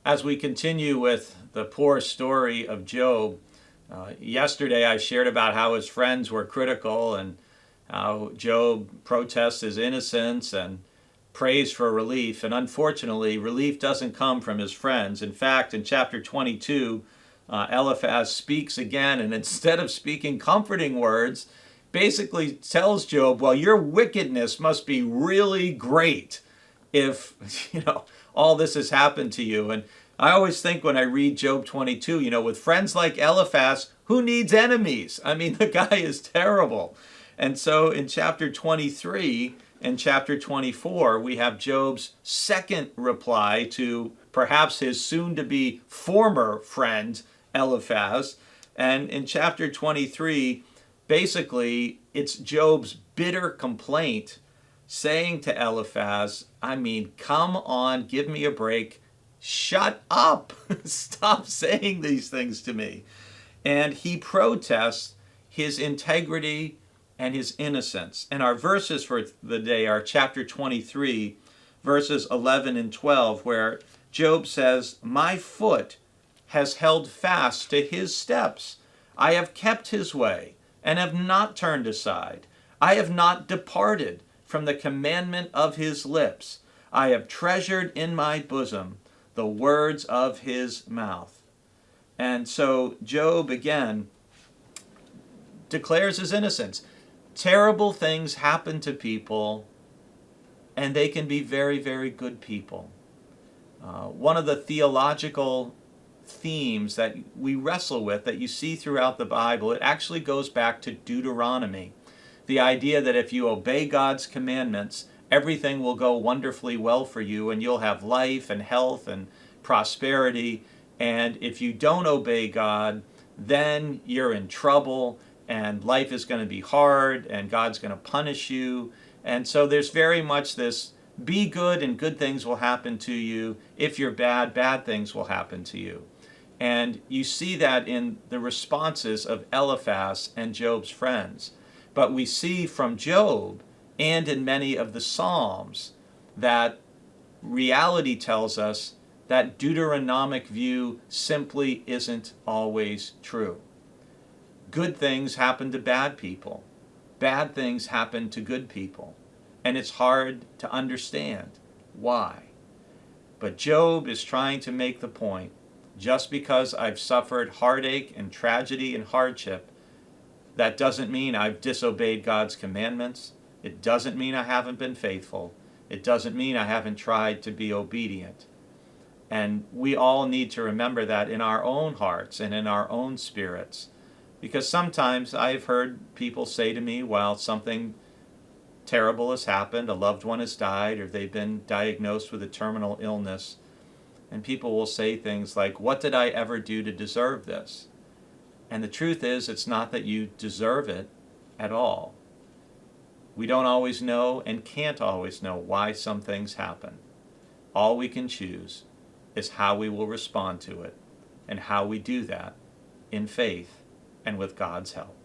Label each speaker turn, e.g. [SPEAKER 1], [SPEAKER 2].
[SPEAKER 1] As we continue with the poor story of Job, yesterday I shared about how his friends were critical and how Job protests his innocence and prays for relief. And unfortunately, relief doesn't come from his friends. In fact, in chapter 22, Eliphaz speaks again, and instead of speaking comforting words, basically tells Job, well, your wickedness must be really great if all this has happened to you. And I always think when I read Job 22, with friends like Eliphaz, who needs enemies? I mean, the guy is terrible. And so in chapter 23 and chapter 24, we have Job's second reply to perhaps his soon-to-be former friend Eliphaz. And in chapter 23, basically, it's Job's bitter complaint saying to Eliphaz, I mean, come on, give me a break. Shut up. Stop saying these things to me. And he protests his integrity and his innocence. And our verses for the day are chapter 23, verses 11 and 12, where Job says, my foot has held fast to his steps. I have kept his way and have not turned aside. I have not departed from the commandment of his lips. I have treasured in my bosom the words of his mouth. And so Job again declares his innocence. Terrible things happen to people, and they can be very, very good people. One of the theological themes that we wrestle with, that you see throughout the Bible, it actually goes back to Deuteronomy. The idea that if you obey God's commandments, everything will go wonderfully well for you, and you'll have life and health and prosperity. And if you don't obey God, then you're in trouble, and life is going to be hard, and God's going to punish you. And so there's very much this, be good and good things will happen to you. If you're bad, bad things will happen to you. And you see that in the responses of Eliphaz and Job's friends. But we see from Job and in many of the Psalms that reality tells us that Deuteronomic view simply isn't always true. Good things happen to bad people. Bad things happen to good people. And it's hard to understand why. But Job is trying to make the point, just because I've suffered heartache and tragedy and hardship, that doesn't mean I've disobeyed God's commandments. It doesn't mean I haven't been faithful. It doesn't mean I haven't tried to be obedient. And we all need to remember that in our own hearts and in our own spirits. Because sometimes I've heard people say to me while something terrible has happened, a loved one has died, or they've been diagnosed with a terminal illness, and people will say things like, what did I ever do to deserve this? And the truth is, it's not that you deserve it at all. We don't always know and can't always know why some things happen. All we can choose is how we will respond to it, and how we do that in faith and with God's help.